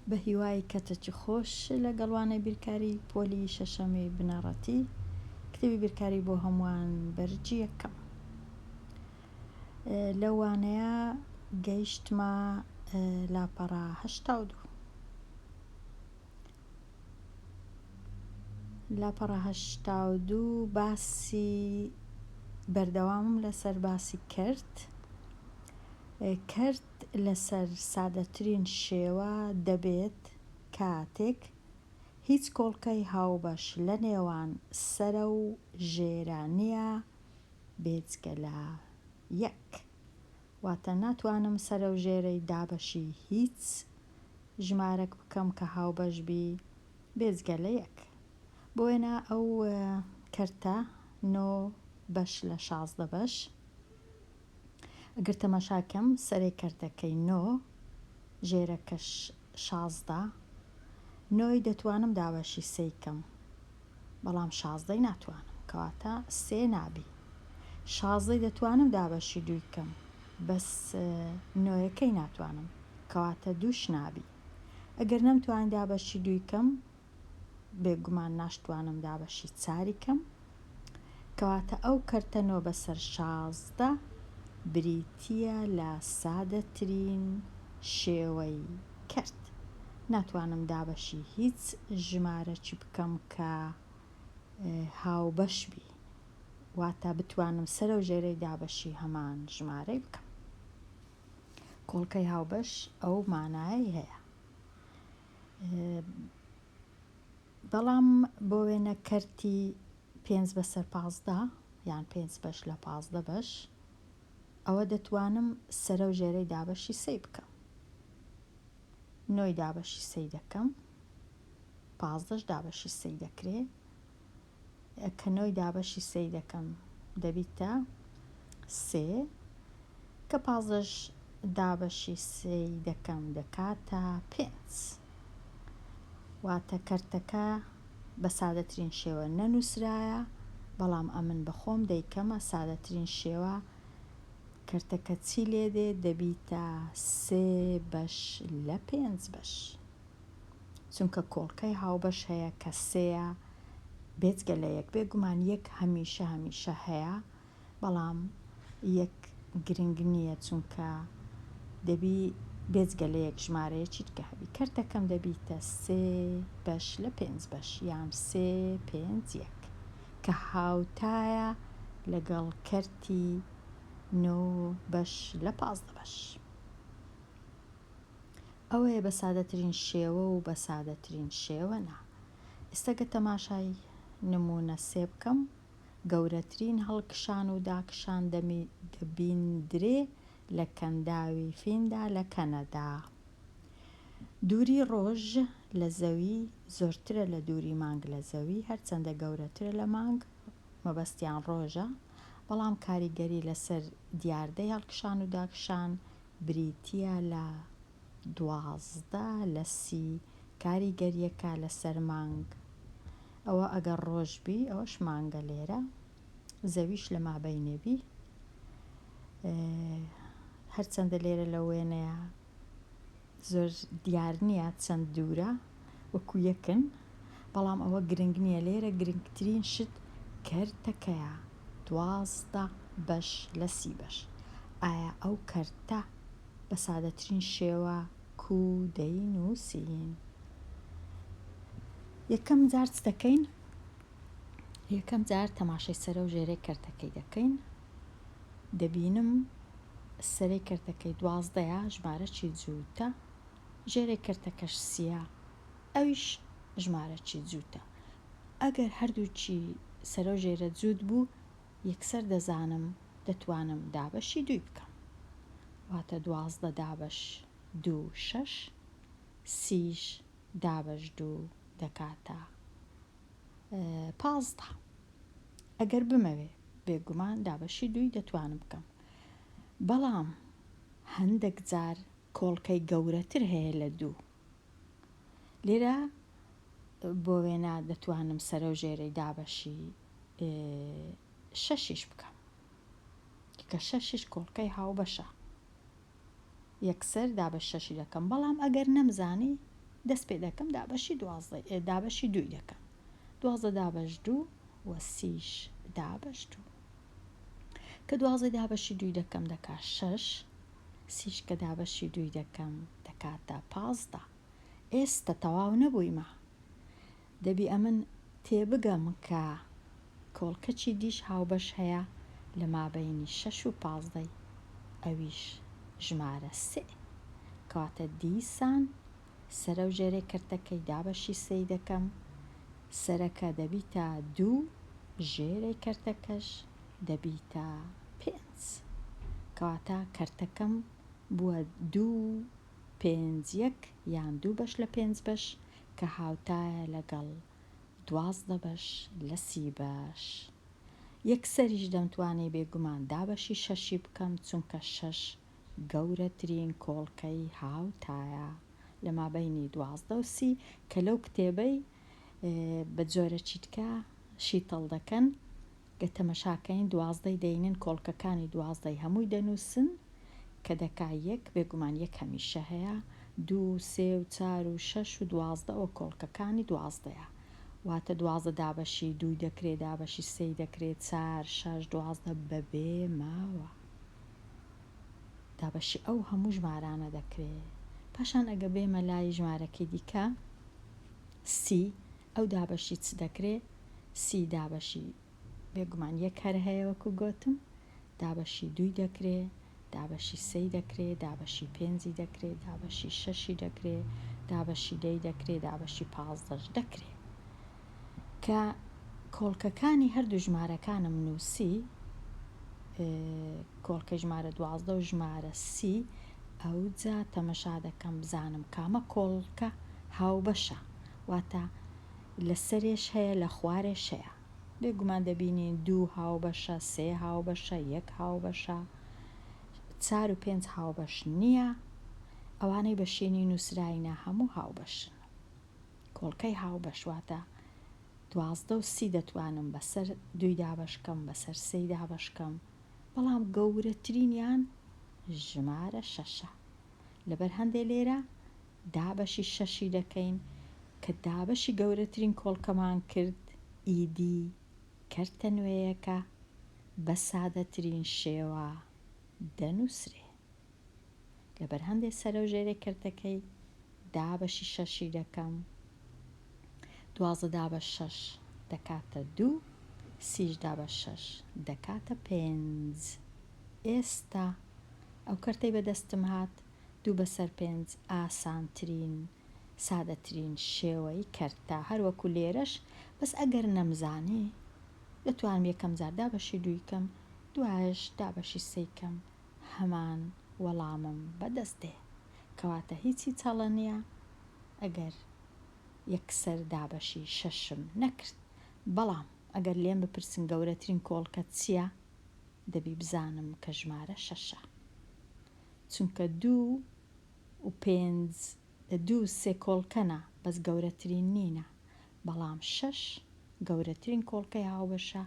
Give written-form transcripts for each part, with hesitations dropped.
بە هیوای کەتێکی خۆش لەگەڵوانەی بیرکاری پۆلی شەشەمی بنەڕەتی کتێبی بیرکاری بۆ هەمووان بەرجی یەکەم. لەوانەیە گەیشتمە لاپەڕە 82. لاپەڕە 82 باسی بەردەوامم لەسەر باسی کرد لەسەر سادەترین شێوە دەبێت کاتێک هیچ کۆڵکەی هاوبەش لە نێوان سەرە و ژێرانیە بێجگە لە یەک. واتە ناتوانم سەرە و ژێرەی دابەشی هیچ ژمارەك بکەم کە هاوبەش بی بێجگە لە یەک. بۆ وێنە ئەو کەرتە 9 بەش لە 16 بەش. ئەگەر تەماشاکەم سەرەی کەرتەکەی 9 ژێرەکەش 16 9 دەتوانم دابەشی 3 کەم، بەڵام 16 ناتوانم کەواتە 3 نابی. 16 دەتوانم دابەشی 2 کەم، بەس 9ەکەی ناتوانم کەواتە 2 نابی. ئەگەر نەمتوانین دابەشی 2 کەم بێگومان ناشتوانم دابەشی 4 کەم، کەواتە ئەو کەرتە 9 بەسەر 16 بریتیە لە سادەترین شێوەی کرد. ناتوانم دابەشی هیچ ژمارەکی بکەم کە هاوبەش بی، واتە بتوانم سەرە و ژێرەی دابەشی هەمان ژمارەی بکەم. کۆڵکەی هاوبەش ئەو مانایی هەیە. بەڵام بۆ وێنە کەرتی 5 بەسەر 15 یان 5 بەش لە 15 بەش ئەوە دەتوانم سەرە و ژێرەی دابەشی 3 بکەم. 9 دابەشی 3 دەکەم، 15 دابەشی 3 دەکرێت، کە 9 دابەشی 3 دەکەم دەبیتە 3، کە 15 دابەشی 3 دەکەم دەکاتە 5. واتە کەرتەکە بە سادەترین شێوە نەنووسرایە، بەڵام ئەمن بەخۆم دەیکەمە سادەترین شێوە کەرتەکە چی لێدێ دەبیتە 3 بەش لە 5 بەش، چونکە کۆڵکەی هاوبەش هەیە کە 3ە بێجگە لە یەک. بێگومان یەک هەمیشە هەیە، بەڵام یەک گرنگ نییە چونکە دەبی بێجگە لە یەک ژمارەیەکی دیکە هەبی. کەرتەکەم دەبیتە 3 بەش لە 5 بەش یان 3 5 1 کە هاوتایە لەگەڵ کەرتی 9 بەش لە 15 بەش. ئەوەیە بە سادەترین شێوە و بە سادەترین شێوە نا. ئێستاگە تەماشای نمونە 3 بکەم. گەورەترین هەڵکشان و داکشان دەبیندرێ لە کەنداوی فیندا لە کەنەدا. دووری ڕۆژ لە زەوی زۆرترە لە دووری مانگ لە زەوی، هەرچەندە گەورەترە لە مانگ، مەبەستیان ڕۆژە، بەڵام کاریگەری لەسەر دیاردەی هەڵکشان و داکشان بریتیە لە 12 لە 30 کاریگەریەکە لەسەر مانگ. ئەوە ئەگەر ڕۆژ بی ئەوەش مانگە لێرە، زەویش لە مابەینێبی. هەرچەندە لێرە لە وێنەیە زۆر دیار نییە چەند دوورە وەکو یەکن، بەڵام ئەوە گرنگ نییە. لێرە گرنگترین شت کەرتەکەیە 12 بەش لە 30 بەش. ئایا ئەو کەرتە بە سادەترین شێوە کو دەینووسین؟ یەکەم جار چ دەکەین؟ یەکەم جار تەماشای سەرە و ژێرەی کەرتەکەی دەکەین. دەبینم سەرەی کەرتەکەی 12ە، ژمارەی جووتە، ژێرەی کەرتەکەش 30ە، ئەویش ژمارەی جووتە. ئەگەر هەردووچی سەرە و ژێرە جووت بوو یەکسەر دەزانم دەتوانم دابەشی 2 بکەم، واتە 12 دابەش 2 6، 30ش دابەش 2 دەکاتە 15. ئەگەر بمەوێ بێگومان دابەشی 2 دەتوانم بکەم، بەڵام هەندێک جار کۆڵکەی گەورەتر هەیە لە 2. لێرە بۆ وێنە دەتوانم سەرە و ژێرەی دابەشی 6 بکەم، کە 6 کۆڵکەی هاوبەشە، یەکسەر دابەش 6 دەکەم. بەڵام ئەگەر نەمزانی دەست پێ دەکەم دابەشی 2 دەکەم 12 دابەش 2 و 30 دابەش 2 کە 12 دابەشی 2 دەکەم دەکا 6 30 کە دابەشی 2 دەکەم دەکاتە 15 ئێستا تەواو نەبوویمە دەبی ئەمن تێبگەم کە کۆڵکەچی دیش هاوبەش هەیە لە مابەینی 6 و 15 ئەویش ژمارە 3 کەواتە دیسان سەرە و ژێرەی کردەکەی دابەشی 3 دەکەم سەرەکە دەبیتە 2 ژێرەی کردەکەش دەبیتە 5 کەواتە کردەکەم بووە 2 5 1 یان 2 بەش لە 5 بەش کە هاوتایە لەگەڵ 12 بەش لە 30 بەش یەکسەریش دەمتوانێ بێگومان دابەشی 6 بکەم چونکە 6 گەورەترین کۆڵکەی هاوتایە لە مابەینی 12 و 30 کە لەو کتێبەی بە جۆرە چیتکە شیتڵ دەکەن کە تەمەشاکەین 12 دەینن کۆڵکەکانی 12 هەمووی دەنووسن کە دەکا یەک بێگومان یەک هەمیشە هەیە 2 3 و 4 و 6 و 12 ئەوە کۆڵکەکانی 12ە واتە 12 دابەشی 2 دەکرێت دابەشی 3 دەکرێت 4 6 12 بەبێ ماوە دابەشی ئەو هەموو ژمارانە دەکرێت پاشان ئەگە بێمە لای ژمارەکەی دیکە سی ئەو دابەشی چ دەکرێت سی دابەشی بێگومان یەک هەر هەیە وەکو گوتم دابەشی 2 دەکرێت دابەشی 3 دەکرێت دابەشی 5 دەکرێت دابەشی 6 دەکرێت دابەشی 10 دەکرێت دابەشی 15 دەکرێت کە کۆڵکەکانی هەردوو ژمارەکانم نووسی کۆڵکە ژمارە 12 و ژمارە 30 ئەو جا تەمەشا دەکەم بزانم کامە کۆڵکە هاوبەشە واتە لە سەرێش هەیە لە خوارێش هەیە بێگومان دەبینین 2 هاوبەشە 3 هاوبەشە 1 هاوبەشە 4 و 5 هاوبەش نییە ئەوانەی بە شوێنی نووسراینە هەموو هاوبەشن کۆڵکەی هاوبەش واتە 12 و 30 دەتوانم بەسەر 2 دابەشکەم بەسەر 3 دابەشکەم بەڵام گەورەترینیان ژمارە 6 لەبەر هەندێک لێرە دابەشی 6 دەکەین کە دابەشی گەورەترین کۆڵکەمان کرد ئیدی کەرتە نوێیەکە بە سادەترین شێوە دەنووسرێ لەبەر هەندێک سەرە و ژێرەی کردەکەی دابەشی 6 دەکەم 12 دابەش 6 دەکاتە 2 30 دابەش 6 دەکاتە 5 ئێستا ئەو کەرتەی بەدەستم هات 2 بەسەر 5 ئاسانترین سادەترین شێوەی کەرتە هەروەکو لێرەش بەس ئەگەر نەمزانێ دەتوانم یەکەم جار دابەشی 2 کەم دوایش دابەشی 3 کەم هەمان وەڵامم بەدەست دێ کەواتە هیچی چەڵە نییە ئەگەر یەکسەر دابەشی 6م نەکرد بەڵام ئەگەر لێم بپرسن گەورەترین کۆڵکە چییە دەبی بزانم کە ژمارە 6 چونکە 2 و 5 2 3 کۆڵکەنە بەس گەورەترین نینە بەڵام 6 گەورەترین کۆڵکەی هاوبەشە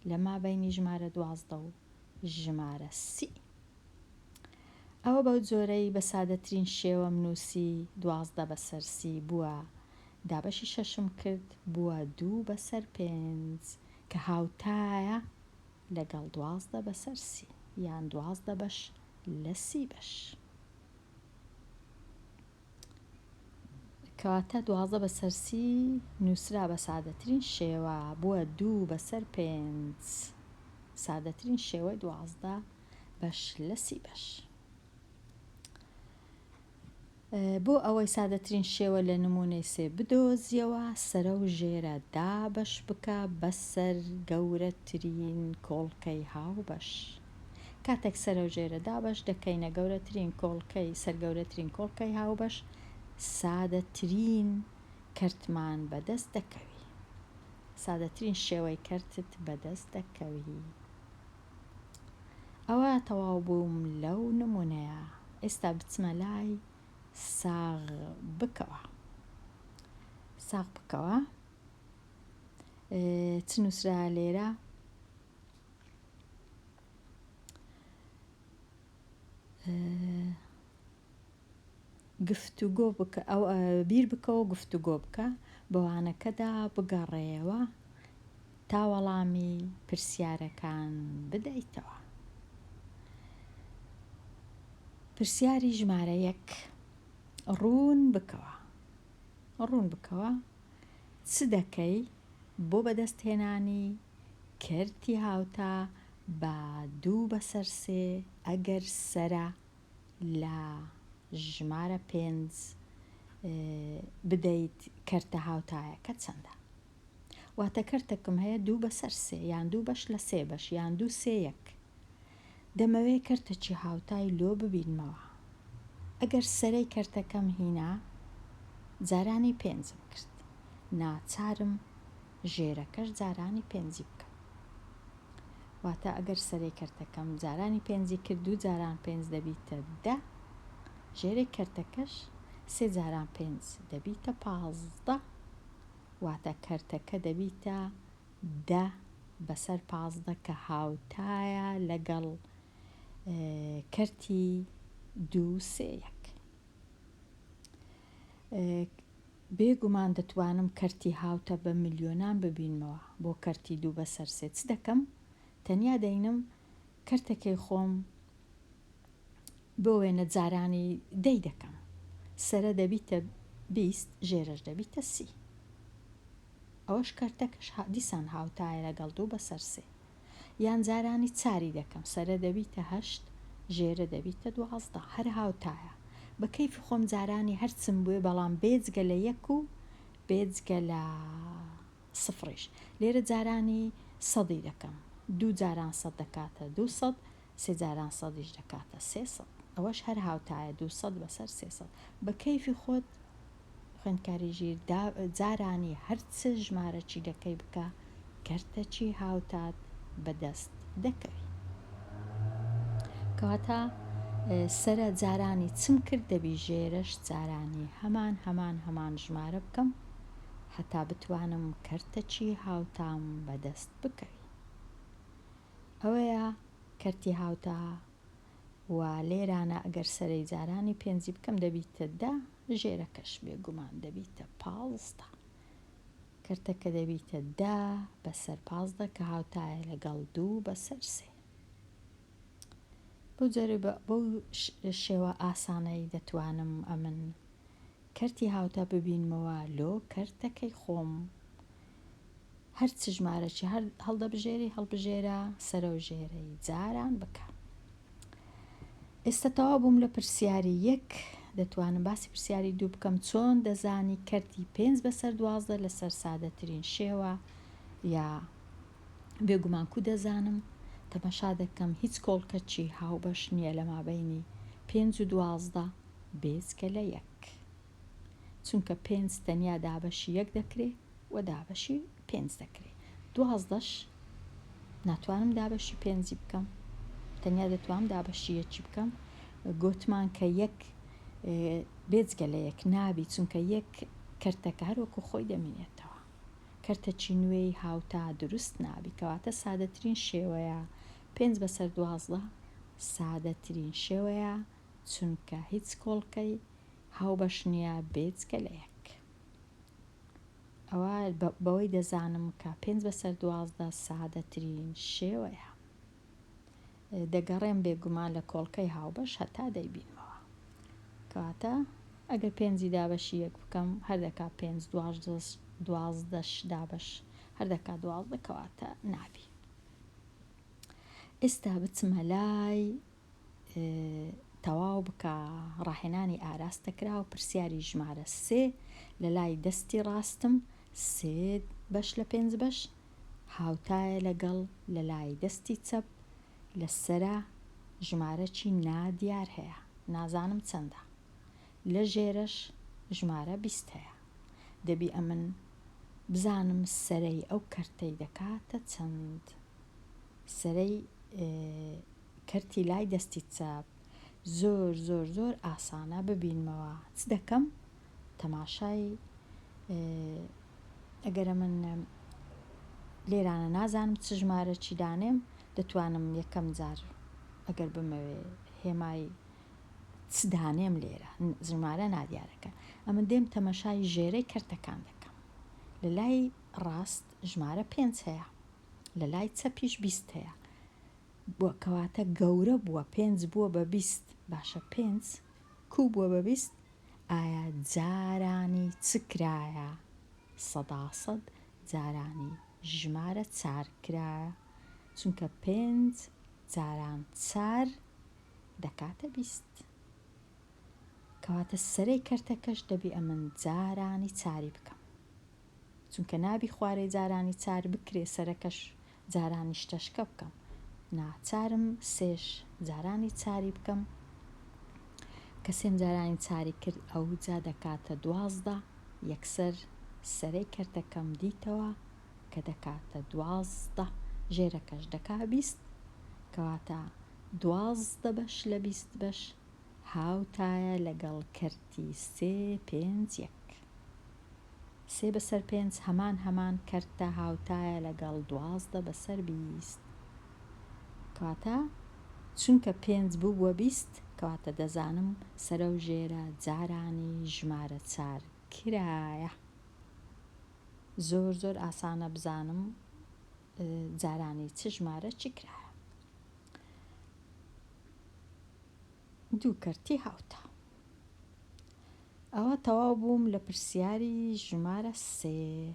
لە مابەینی ژمارە 12 و ژمارە 30 ئەوە بەو جۆرەی بە سادەترین شێوەم نووسی 12 بەسەر 30 بووە دابەشی 6م کرد بووە 2 بەسەر 5 کە هاوتایە لەگەڵ 12 بەسەر 30 یان 12 بەش لە 30 بەش کەواتە 12 بەسەر 30 نووسرا بە سادەترین شێوە بووە 2 بەسەر 5 سادەترین شێوەی 12 بەش لە 30 بەش بۆ ئەوەی سادەترین شێوە لە نمونەی سێ بدۆزیەوە سەرە و ژێرە دابەش بکە بەسەر گەورەترین کۆڵکەی هاوبەش کاتێک سەرە و ژێرە دابەش دەکەینە گەورەترین کۆڵکەی سەرگەورەترین کۆڵکەی هاوبەش سادەترین کەرتمان بەدەست دەکەوی سادەترین شێوەی کەرتت بەدەست دەکەوی ئەوە تەواو بووم لەو نمونەیە ئێستا بچمە لای ساغ بکەوە چ نووسرا لێرە گفتوگۆ بکە ئەو بیر بکەوە گفتوگۆ بکە بەوانەکەدا بگەڕێەوە تا وەڵامی پرسیارەکان بدەیتەوە. پرسیاری ژمارە 1 ڕوون بکەوە چ دەکەی بۆ بەدەستهێنانی کەرتی هاوتا بە 2/3 ئەگەر سەرە لە ژمارە 5 بدەیت کەرتە هاوتایەکە چەندە. واتە کەرتێکم هەیە 2/3 یان 2/3 بەش یان 2/3 دەمەوێت کەرتەکی هاوتای لۆ ببینمەوە. ئەگەر سەرەی کەرتەکەم هینا جارانی 5 کرد، ناچارم ژێرەکەش جارانی 5 بکەم. واتە ئەگەر سەرەی کەرتەکەم جارانی 5 کرد 2 جاران 5 دەبیتە 10، ژێرەی کەرتەکەش 3 جاران 5 دەبیتە 15، واتە کەرتەکە دەبیتە 10/15 کە هاوتایە لەگەڵ کەرتی 2/3. بێگومان دەتوانم کەرتی هاوتە بە ملیۆنان ببینمەوە بۆ کەرتی 2/3 چ دەکەم؟ تەنیا دەینم کەرتەکەی خۆم بۆ وێنە جارانی 10 دەکەم، سەرە دەبیتە 20 ژێرەش دەبیتە 30. ئەوەش کەرتەکەش دیسان هاوتایە لەگەڵ 2/3. یان جارانی 4 دەکەم، سەرە دەبیتە 8 ژێرە دەبیتە 12، هەر هاوتایە. بە کەیفی خۆم جارانی هەرچم بووێ، بەڵام بێجگە لە 1 و بێجگە لە 0. لێرە جارانی 100 دەکەم، 2 جاران 100 دەکاتە 200، 3 جاران 100 دەکاتە 300. ئەوەش هەر هاوتایە 200/300. بە کەیفی خۆت خوێندکاری ژیر جارانی هەرچ ژمارەی دەکەی بکە کەرتەکی هاوتات بەدەست دەکەوی. کەواتە سەرە جارانی چم کرد دەبی ژێرەش جارانی هەمان ژمارە بکەم هەتا بتوانم کەرتەکی هاوتام بەدەست بکەوی. ئەوەیە کەرتی هاوتا. و لێرانە ئەگەر سەرەی جارانی 5 بکەم دەبیتە 10، ژێرەکەش بێگومان دەبیتە 15. کەرتەکە دەبیتە 10/15 کە هاوتایە لەگەڵ 2/3. بەو شێوە ئاسانەی دەتوانم ئەمن کەرتی هاوتا ببینمەوە لۆ کەرتەکەی خۆم. هەرچ ژمارەی هەڵبژێرە سەرە و ژێرەی جاران بکە. ئێستا تەواو بووم لە پرسیاری 1. دەتوانم باسی پرسیاری 2 بکەم. چۆن دەزانی کەرتی 5/12 لەسەر سادەترین شێوە یا بێگومان کو دەزانم؟ تەماشا دەکەم هیچ کۆڵکەچی هاوبەش نییە لە مابەینی 5 و 12 بێجگە لە 1، چونکە 5 تەنیا دابەشی 1 دەکرێت و دابەشی 5 دەکرێت. 12ش ناتوانم دابەشی 5 بکەم، تەنیا دەتوانم دابەشی 1 بکەم. گوتمان کە 1 بێجگە لە 1 نابی، چونکە 1 کەرتەکە هەروەکو خۆی دەمێنێتەوە. کەرتەکی نوێی هاوتا دروست نابی، کەواتە سادەترین شێوەیە 5/12 سادەترین شێوەیە، چونکە هیچ کۆڵکەی هاوبەش نییە بێجگە لە 1. ئەوە بەوەی دەزانم کە 5/12 سادەترین شێوەیە. دەگەڕێم بێگومان لە کۆڵکەی هاوبەش هەتا دەیبینمەوە. کەواتە ئەگەر 5 دابەشی 1 بکەم هەر دەکا 5، 12ش دابەش هەر دەکا 12، کەواتە نابی. ئێستا بچمە لای تەواو بکە ڕاهێنانی ئاراستەکرا و پرسیاری ژمارە 3 لە لای دەستی ڕاستم 3 بەش لە 5 بەش هاوتایە لەگەڵ لە لای دەستی چەپ لەسرە ژمارەی نادیار هەیە، نازانم چەندە. لە ژێرەش ژمارە 20 هەیە. دەبی ئەمن بزانم سەرەی ئەو کەرتەی دەکاتە چەند. سەرەی کەرتی لای دەستی چاپ زۆر ئاسانە ببینمەوە. چ دەکەم؟ تەماشای ئەگەرە من لێرانە نازانم چ ژمارە چی دانێم، دەتوانم یەکەم جار ئەگەر بمەوێ هێمای چ دانێم لێرە ژمارە نادیارەکە ئەمە دێم تەمەشای ژێرەی کەرتەکان دەکەم لە لای ڕاست ژمارە 5 هەیە لە لای چەپیش 20 هەیە بۆ کەواتە گەورە بووە 5 بووە بە 20 باشە 5 کوو بووە بە 20 ئایا جارانی چکرایە 100% جارانی ژمارە 4 کرایە چونکە 5 جاران 4 دەکاتە 20 کەواتە سەرەی کەرتەکەش دەبی ئەمن جارانی 4 بکەم چونکە نابی خوارەی جارانی 4 بکرێ سەرەکەش جارانی شتەشکە بکەم ناچارم سێش جارانی 4 بکەم کە سێم جارانی 4 کرد ئەو جا دەکاتە 12 یەکسەر سەرەی کەرتەکەم دیتەوە کە دەکاتە 12 ژێرەکەش دەکا 20 کەواتە 12 بەش لە 20 بەش هاوتایە لەگەڵ کەرتی 3 5 1 3 بەسەر 5 هەمان کەرتە هاوتایە لەگەڵ 12 بەسەر 20 کەواتە چونکە 5 بوو بووە 20 کەواتە دەزانم سەرە و ژێرە جارانی ژمارە 4 کرایە زۆر ئاسانە بزانم جارانی چ ژمارە چی کرایە دوو کەرتی هاوتە ئەوە تەواو بووم لە پرسیاری ژمارە 3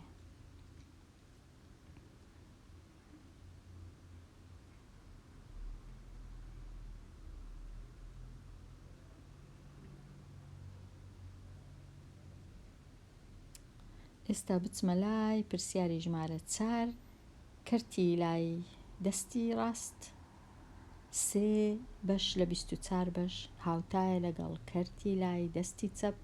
ئێستا بچمە لای پرسیاری ژمارە 4 کەرتی لای دەستی ڕاست 3 بەش لە 24 بەش هاوتایە لەگەڵ کەرتی لای دەستی چەپ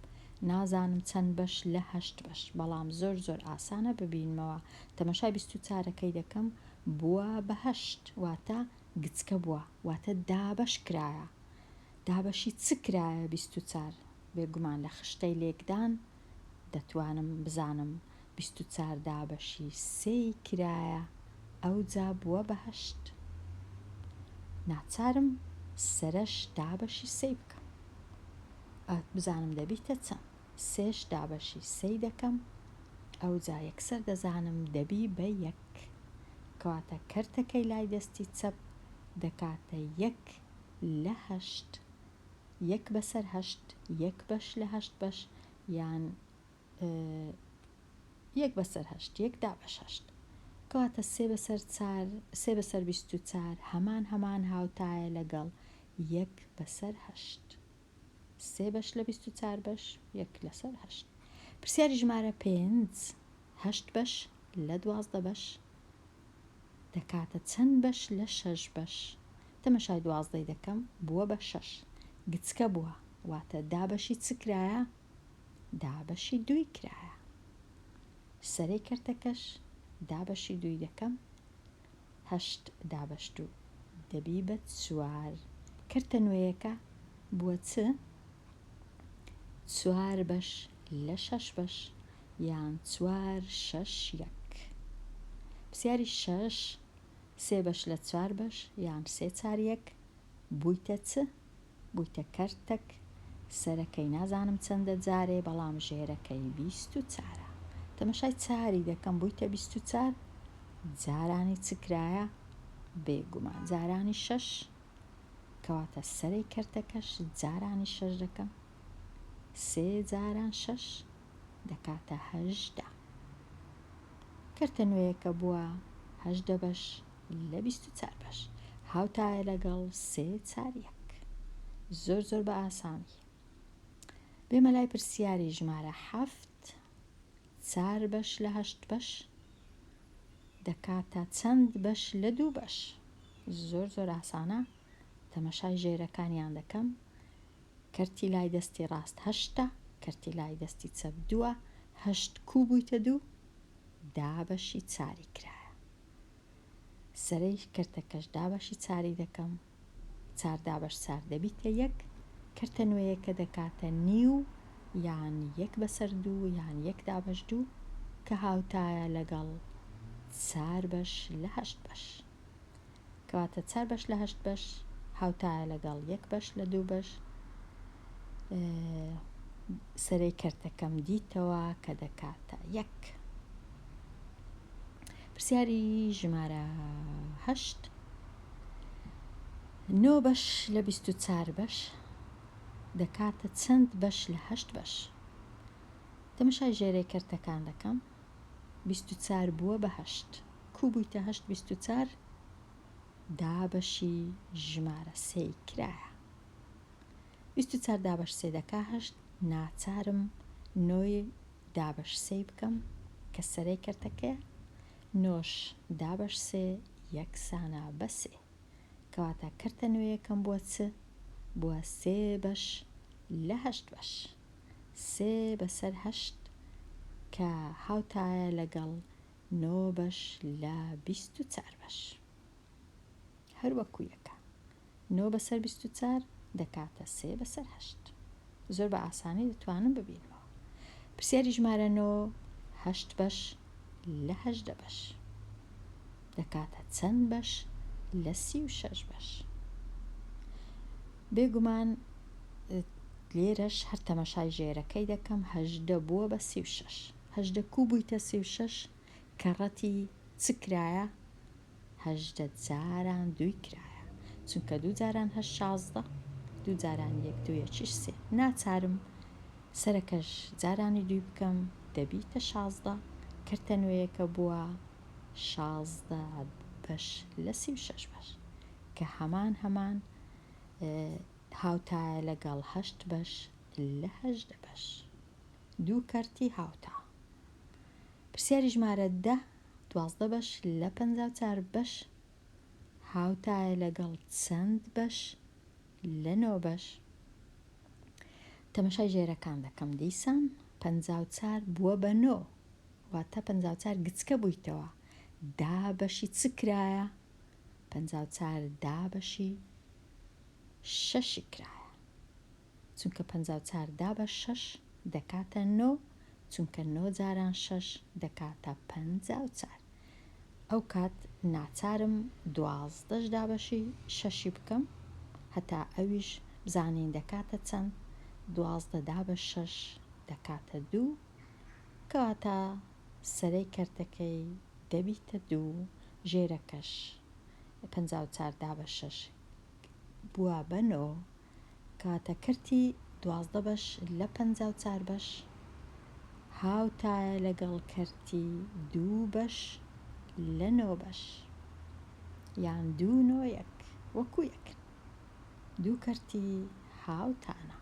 نازانم چەند بەش لە 8 بەش بەڵام زۆر ئاسانە ببینمەوە تەمەشای 24ەکەی دەکەم بووە بە 8 واتە گچکە بووە واتە دابەش کرایە دابەشی چ کرایە 24 بێگومان لە خشتەی لێکدان دەتوانم بزانم 24 دابەشی 3 کرایە ئەو جا بووە بە 8 ناچارم سەرش دابەشی 3 بکەم بزانم دەبیتە چەند 3 دابەشی 3 دەکەم ئەو جا یەکسەر دەزانم دەبی بە 1 کەواتە کەرتەکەی لای دەستی چەپ دەکاتە 1 لە 8 1 بەسەر 8 1 بەش لە 8 بەش یان 1 بەسەر 8 1 دابەش 8 کەواتە 3 بەسەر 4 3 بەسەر 24 هەمان هاوتایە لەگەڵ 1 بەسەر 8 3 بەش لە 24 بەش 1 لەسەر 8 پرسیاری ژمارە 5 8 بەش لە 12 بەش دەکاتە چەند بەش لە 6 بەش تەمەشای 12 دەکەم بووە بە 6 گچکە بووە واتە دابەشی چ کرایە دابەشی 2 کرایە سەرەی کەرتەکەش دابەشی 2 دەکەم 8 دابەش 2 دەبی بە 4 کەرتە نوێیەکە بووە چ 4 بەش لە 6 بەش یان 4 6 1 پرسیاری 6 3 بەش لە 4 بەش یان 3 4 1 بوویتە چ بوویتە کەرتەک سەرەکەی نازانم چەندە جارێ بەڵام ژێرەکەی 24 تەمەشای 4 دەکەم بوویتە 24 جارانی چ کرایە بێگومان جارانی 6 کەواتە سەرەی کەرتەکەش جارانی 6 دەکەم 3 جاران 6 دەکاتە 18 کەرتە نوێیەکە بووە 18 بەش لە 24 بەش هاوتایە لەگەڵ 3 4 1 زۆر بە ئاسانی بێمە لای پرسیاری ژمارە 7 4 بەش لە 8 بەش دەکاتە چەند بەش لە 2 بەش زۆر ئاسانە تەمەشای ژێرەکانیان دەکەم کەرتی لای دەستی ڕاست 8 کەرتی لای دەستی چەپ 2 8 کوو بوویتە 2 دابەشی 4 کرایە سەرەی کەرتەکەش دابەشی 4 دەکەم 4 دابەش 4 دەبیتە 1 کەرتە نوێیەکە دەکاتە نیو یان 1 بەسەر 2 یان 1 دابەش 2 کە هاوتایە لەگەڵ 4 بەش لە 8 بەش کەواتە 4 بەش لە 8 بەش هاوتایە لەگەڵ 1 بەش لە 2 بەش سەرەی کەرتەکەم دیتەوە کە دەکاتە 1. پرسیاری ژمارە 8 9 بەش لە 24 بەش دەکاتە چەند بەش لە 8 بەش؟ تەمەشای ژێرەی کەرتەکان دەکەم. 24 بووە بە 8 کوو بوویتە 8 24 دابەشی ژمارە 3 کرایە. 24 دابەش 3 دەکا 8 ناچارم 9 دابەش 3 بکەم کە سەرەی کەرتەکەیە. 9 دابەش 3 یەکسانە بە 3 کەواتە کەرتە نوێیەکەم بووە چ؟ بووە 3 بەش لە 8 بەش. 3 بەسەر 8 کە هاوتایە لەگەڵ 9 بەش لە 24 بەش. هەروەکو یەکە 9 بەسەر 24 دەکاتە 3 بەسەر 8. زۆر بە ئاسانی دەتوانم ببینەوە. پرسیاری ژمارە 9 8 بەش لە 8 بەش دەکاتە چەند بەش لە 36 بەش؟ بێگومان لێرەش هەر تەمەشای ژێرەکەی دەکەم. 18 بووە بە 36. 18 کوو بوویتە 36 کە ڕەتی چ کرایە؟ 18 جاران 2 کرایە، چونکە 2 جاران 8 16 2 جاران 1 2 یەکیش 3 ناچارم سەرەکەش جارانی 2 بکەم دەبیتە 16. کەرتە نوێیەکە بووە 16 بەش لە 36 بەش کە هەمان هاوتایە لەگەڵ 8 بەش لە 8 بەش. 2 کەرتی هاوتا. پرسیاری ژمارە 10 12 بەش لە 54 بەش هاوتایە لەگەڵ چەند بەش لە 9 بەش؟ تەمەشای ژێرەکان دەکەم. دیسان 54 بووە بە 9 واتە 54 گچکە بوویتەوە. دابەشی چ کرایە؟ 54 دابەشی 6 کرایە، چونکە 54 دابەش 6 دەکاتە 9 چونکە 9 جاران 6 دەکاتە 54. ئەو کات ناچارم 12 دابەشی 6 بکەم هەتا ئەویش بزانین دەکاتە چەند. 12 دابەش 6 دەکاتە 2 کەواتە سەرەی کەرتەکەی دەبیتە 2. ژێرەکەش 54 دابەش 6 بووە بە 9 کەواتە کەرتی 12 بەش لە 54 بەش هاوتایە لەگەڵ کەرتی 2 بەش لە 9 بەش یان 2 9 1 وەکو یەکن. 2 کەرتی هاوتانە.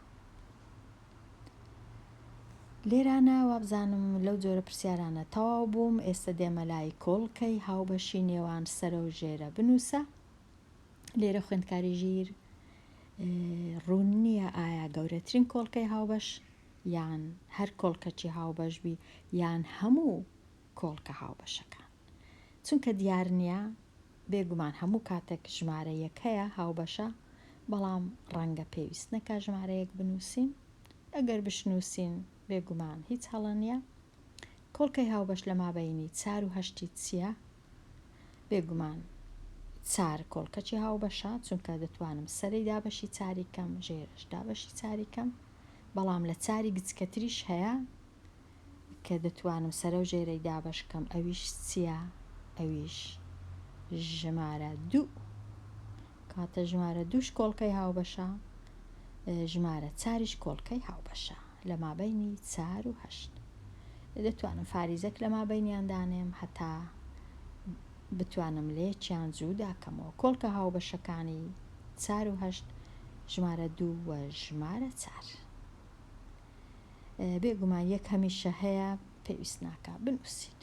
لێرانە وابزانم لەو جۆرە پرسیارانە تەواو بووم. ئێستا دێمە لای کۆڵکەی هاوبەشی نێوان سەرە و ژێرە بنووسە. لێرە خوێندکاری ژیر ڕوون نییە ئایا گەورەترین کۆڵکەی هاوبەش یان هەر کۆڵکەچی هاوبەش بی یان هەموو کۆڵکە هاوبەشەکان، چونکە دیار نییە. بێگومان هەموو کاتێک ژمارە یەکەیە هاوبەشە، بەڵام ڕەنگە پێویست نەکا ژمارە یەک بنووسین. ئەگەر بشنووسین بێگومان هیچ هەڵە نییە. کۆڵکەی هاوبەش لە مابەینی 4 و 8 چییە؟ بێگومان 4 کۆڵکەچی هاوبەشە، چونکە دەتوانم سەرەی دابەشی 4 کەم ژێرش دابەشی 4 کەم، بەڵام لە 4 گچکەتریش هەیە کە دەتوانم سەرە و ژێرەی دابەشکەم. ئەویش چییە؟ ئەویش ژمارە 2. کاتە ژمارە 2ش کۆڵکەی هاوبەشە، ژمارە 4ش کۆڵکەی هاوبەشە لە مابەینی 4 و 8. دەتوانم فاریزەک لە مابەینیان دانێم هەتا بتوانم لێ چیان جوو داکەمەوە. کۆڵکە هاوبەشەکانی 4 و 8 ژمارە 2 و ژمارە 4. بێگومان یەک هەمیشە هەیە پێویست ناکا بنووسین.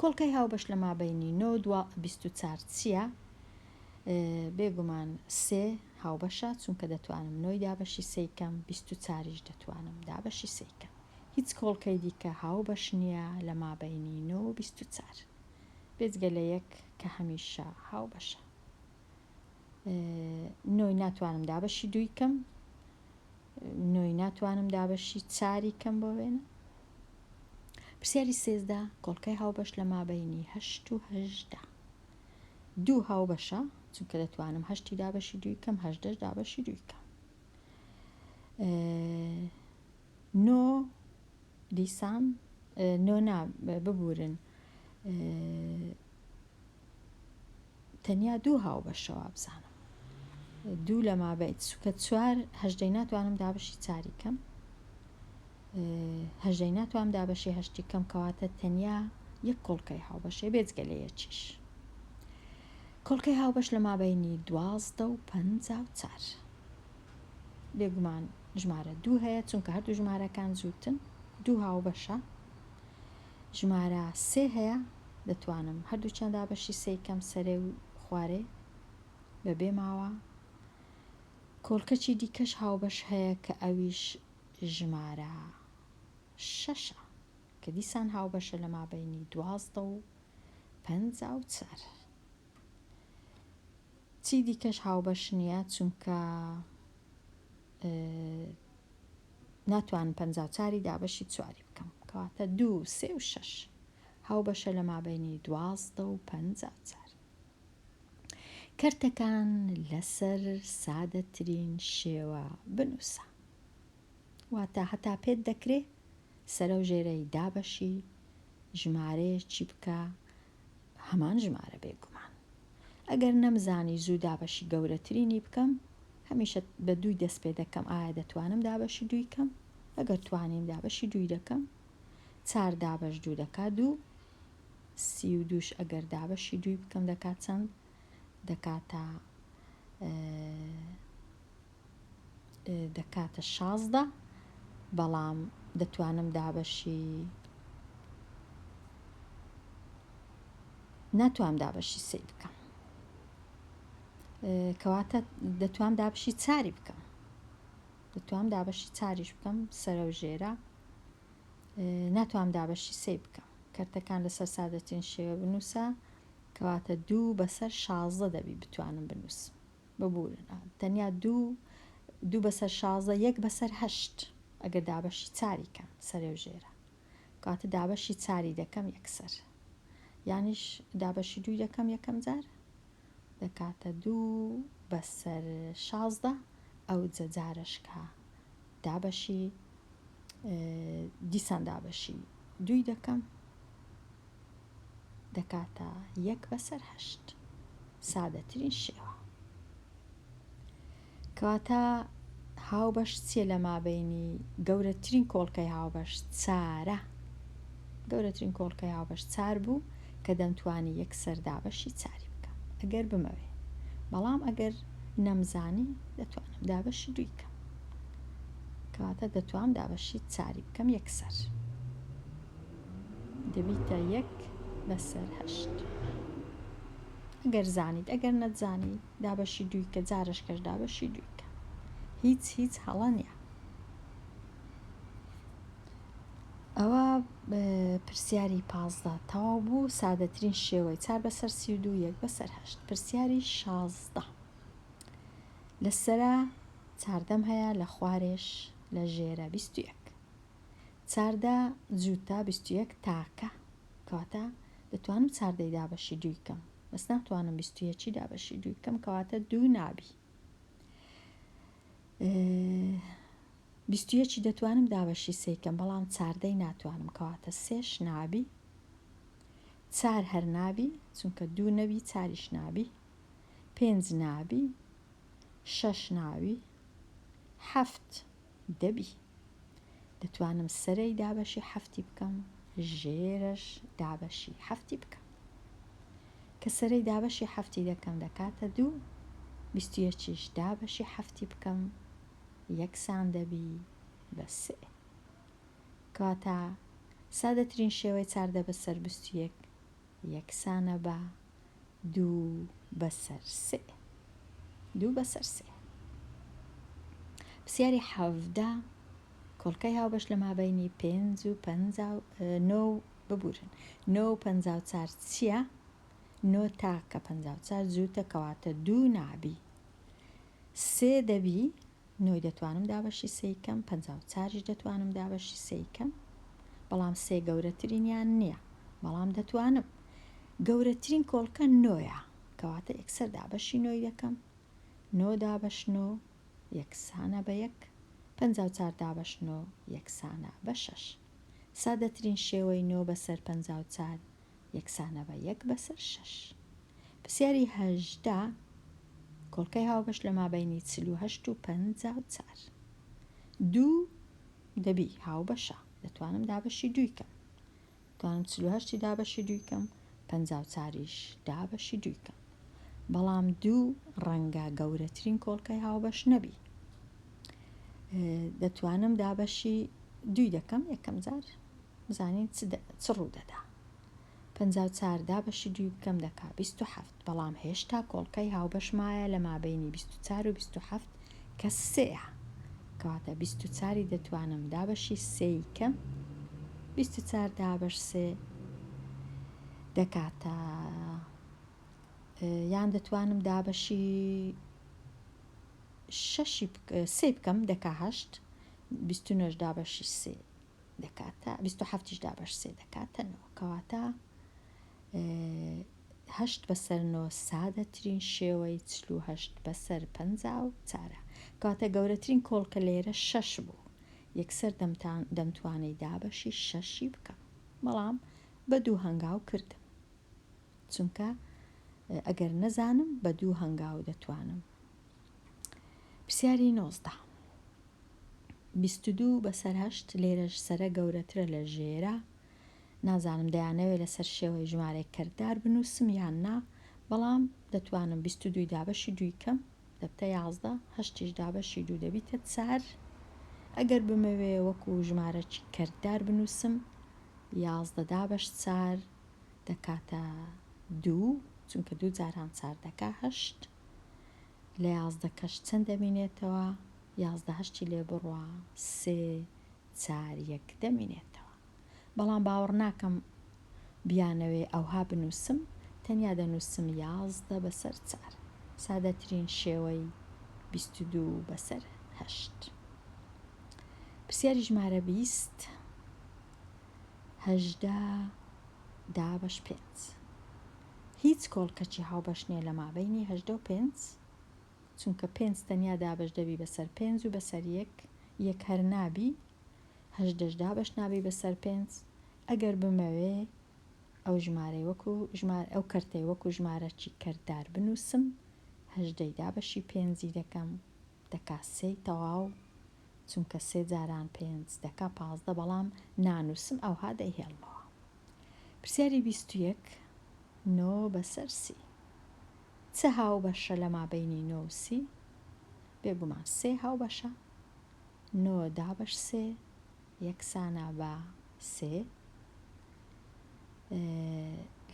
کۆڵکەی هاوبەش لە مابەینی 9 و 24 چییە؟ بێگومان 3 هاوبەشە، چونکە دەتوانم 9 دابەشی 3 کەم 24ش دەتوانم دابەشی 3 کەم. هیچ کۆڵکەی دیکە هاوبەش نییە لە مابەینی 9 و 24 بێجگە لە یەک کە هەمیشە هاوبەشە. 9 ناتوانم دابەشی 2 کەم، 9 ناتوانم دابەشی 4 کەم بۆ وێنە. پرسیاری 13 کۆڵکەی هاوبەش لە مابەینی 8 و 18. 2 هاوبەشە، چونکە دەتوانم 8 دابەشی 2 کەم 18 دابەشی 2 کەم. نۆ دیسان نۆ نا ببورن تەنیا دوو هاو بەشەوە بزانم دوو لە مابەیت سوکە چوار هەژدەی ناتوانم دابەشی چاری کەم هەژدەی ناتوانم دابەشی هەشتی کەم کەواتە تەنیا یەک کۆڵکەی هاوبەشێ بێجگە لە یەکیش کۆڵکەی هاوبەش لە مابەینی 12 و 54 بێگومان ژمارە دوو هەیە چونکە هەردوو ژمارەکان جووتن دوو هاوبەشە ژمارە سێ هەیە دەتوانم هەردووچەند دابەشی سێکەم سەرێ و خوارێ بەبێ ماوە کۆڵکەچی دیکەش هاوبەش هەیە کە ئەویش ژمارە شەشە کە دیسان هاوبەشە لە مابەینی 12 و 54 چی دیکەش هاوبەش نییە چونکە ناتوانم 54 دابەشی چواری بکەم کەواتە 2 3 و 6 هاوبەشە لە مابەینی 12 و 54 کەرتەکان لەسەر سادەترین شێوە بنووسە واتە هەتا پێت دەکرێت سەرە و ژێرەی دابەشی ژمارەیەکی بکە هەمان ژمارە بێگومان ئەگەر نەمزانی زوو دابەشی گەورەترینی بکەم هەمیشە بە دووی دەست پێ دەکەم ئایا دەتوانم دابەشی دووی کەم ئەگەر توانیم دابەشی دووی دەکەم 4 دابەش دوو دەکات 2 32 ئەگەر دابەشی دووی بکەم دەکات چەند دەکاتە 16 بەڵام دەتوانم دابەشی ناتوانم دابەشی سێ بکەم کەواتە دەتوانم دابەشی چاری بکەم دەتوانم دابەشی چاریش بکەم سەرە و ژێرە ناتوانم دابەشی سێ بکەم کەرتەکان لەسەر سادەترین شێوە بنووسە کەواتە 2 بەسەر 16 دەبی بتوانم بنووسم ببورن تەنیا 2 بەسەر 16 1 بەسەر 8 ئەگەر دابەشی چاری کەم سەرێ و ژێرە کەواتە دابەشی چاری دەکەم یەکسەر یانیش دابەشی دووی دەکەم یەکەم جار دەکاتە 2 بەسەر 16 ئەو جەجارشکە دابەشی دیسان دابەشی دووی دەکەم دەکاتە 1 بەسەر 8 سادەترین شێوە کەواتە هاوبەش چیە لە مابەینی گەورەترین کۆڵکەی هاوبەش چارە گەورەترین کۆڵکەی هاوبەش چار بوو کە دەمتوانی یەکسەر دابەشی چاری بکەم ئەگەر بمەوێ بەڵام ئەگەر نەمزانی دەتوانم دابەشی دووی کەم کەواتە دەتوانم دابەشی چاری بکەم یەکسەر دەبیتە 1 بەسەر 8 ئەگەر زانیت ئەگەر نەتزانی دابەشی دووی کە جارشکەش دابەشی دووی کە هیچ هەڵە نییە ئەوە پرسیاری 15 تەواو بوو سادەترین شێوەی 4 بەسەر 32 1 بەسەر 8 پرسیاری 16 لەسرە چاردەم هەیە لە خوارێش لە ژێرە 21 چاردە جووتە 21 تاکە کەواتە دەتوانم چاردەی دابەشی دووی کەم بەس ناتوانم 21 دابەشی دووی کەم کەواتە دوو نابی 21 دەتوانم دابەشی سێکەم بەڵام چاردەی ناتوانم کەواتە سێش نابی 4 هەر نابی چونکە دوو نەبی چاریش نابی 5 نابی 6 ناوی 7 دەبی دەتوانم سەرەی دابەشی 7 بکەم ژێرش دابەشی 7 بکەم کە سەرەی دابەشی 7 دەکەم دەکاتە 2 21 دابەشی 7 بکەم یەکسان دەبی بە سێ کەواتە سادەترین شێوەی چاردە بەسەر 21 یەکسانە بە 2 بەسەر 3 2 بەسەر 3 پرسیاری 17 کۆڵکەی هاوبەش لە مابەینی 5 و 9 ببورن 9 و 54 چییە؟ 9 تاکە 54 جووتە کەواتە 2 نابی 3 دەبی 9 دەتوانم دابەشی سێکەم 54 دەتوانم دابەشی سێکەم بەڵام سێ گەورەترینیان نییە بەڵام دەتوانم گەورەترین کۆڵکە 9ە کەواتە یەکسەر دابەشی 9 دەکەم 9 دابەش 9 یەکسانە بە 1 54 دابش 9 یەکسانە بە 6. سادەترین شێوەی 9 بەسەر 54 یەکسانە بە 1 بەسەر 6. پرسیاری 18 کۆڵکەی هاوبەش لە مابەینی 48 و 54. دوو دەبی هاوبەشە، دەتوانم دابەشی دوویکەم، دەتوانم 48 دابەشی دوویکەم، 54یش دابەشی دوویکەم. بەڵام دوو ڕەنگە گەورەترین کۆڵکەی هاوبەش نەبی، دەتوانم دابەشی دووی دەکەم، یەکەم جار بزانین چ ڕوو دەدا. 54 دابەشی دووی بکەم دەکا 27. بەڵام هێشتا کۆڵکەی هاوبەشمایە لە مابەینی 24 و 27 کە سێە، کەواتە 24 دەتوانم دابەشی سێی کەم، 24 دابەش سێ دەکاتە، یان دەتوانم دابەشی سێ بکەم دەکا 8، 29 دابەشی سێ دەکاتە 27 دابەش سێ دەکاتە 9. کەواتە 8 بەسەر 9 سادەترین شێوەی 48 بەسەر 54. کەواتە گەورەترین کۆڵکە لێرە 6 بوو، یەکسەر دەمتوانەی دابەشی 6 بکەم، بەڵام بە دوو هەنگاو کردم، چونکە ئەگەر نەزانم بە دوو هەنگاو دەتوانم. پرسیاری 19 22 بەسەر 8 لێرەش سەرە گەورەترە لە ژێرە، نازانم دەیانەوێت لەسەر شێوەی ژمارەی کەردار بنووسم یان نا، بەڵام دەتوانم 22 دابەشی دوویکەم دەبتە 11، 8 دابەشی دوو دەبیتە 4. ئەگەر بمەوێ وەکو ژمارەی کەردار بنووسم 11 دابەش 4 دەکاتە 2، چونکە دوو جاران 4 دەکا 8. لە 11 کەش چەند دەمینێتەوە؟ 11 هەشتی لێ بڕوە 3 4 1 دەمینێتەوە. بەڵام باوەڕ ناکەم بیانەوێ ئەوها بنووسم، تەنیا دەنووسم 11 بەسەر 4، سادەترین شێوەی 22 بەسەر 8. پرسیاری ژمارە 20 18 دابەش 5. هیچ کۆڵکەکی هاوبەش نییە لە مابەینی 18 و 5، چونکە 5 تەنیا دابەش دەبی بەسەر 5 و بەسەر 1 هەر نابی، 18 دابەش نابی بەسەر 5. ئەگەر بمەوێ ئەو ژمارەی ئەو کەرتەی وەکو ژمارەکی کەردار بنووسم، 18 دابەشی 5 دەکەم دەکا 3 تەواو، چونکە 3 جاران 5 دەکا 15، بەڵام نانووسم ئەوها دەیهێڵمەوە. پرسیاری 21 9 بەسەر 30 چه هاوبەشە لە مابەینی 9 و 30؟ بێگومان 3 هاوبەشە، 9 دابەش 3 یەکسانە بە 3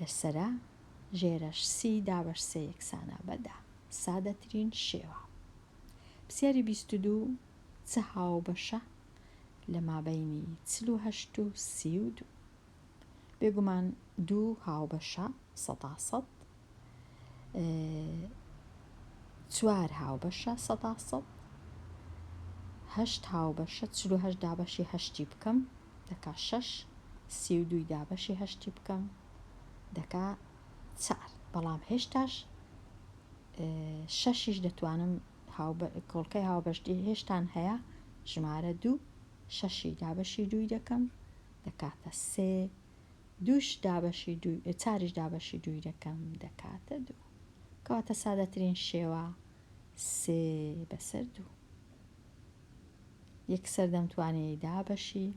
لەسرە، ژێرەش 30 دابەش 3 یەکسانە بە 10، سادەترین شێوە. پرسیاری 22 چه هاوبەشە لە مابەینی 48 و 32؟ بێگومان دوو هاوبەشە 100%، 4 هاوبەشە 100%، 8 هاوبەشە 48 دابەشی 8 بکەم دەکا 6، 32 دابەشی 8 بکەم دەکا 4. بەڵام هێشتاش 6 دەتوانم کۆڵکەی هاوبەشتی هێشتان هەیە، ژمارە 2 6 دابەشی 2 دەکەم دەکاتە 3، 2 دابەشی 2 4 دابەشی 2 دەکەم دەکاتە 2. کەواتە سادەترین شێوە 3 بەسەر 2. یەکسەر دەمتوانێت دابەشی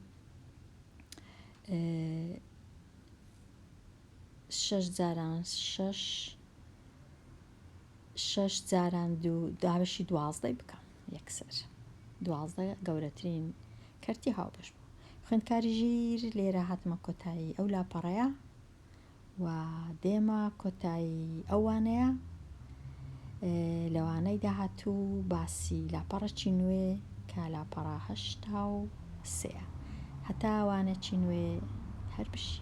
6 جاران 6 جاران 2 دابەشی 12 بکەم، یەکسەر 12 گەورەترین کەرتی هاوبەش بوو. خوێندکاری ژیر لێرە هاتمە کۆتایی ئەو لاپەڕەیە و دێمە کۆتایی ئەوانەیە. لەوانەی داهاتوو باسی لاپەڕەکی نوێ کە لاپەڕە 83 هەتا ئەوانەکی نوێ هەر بشی.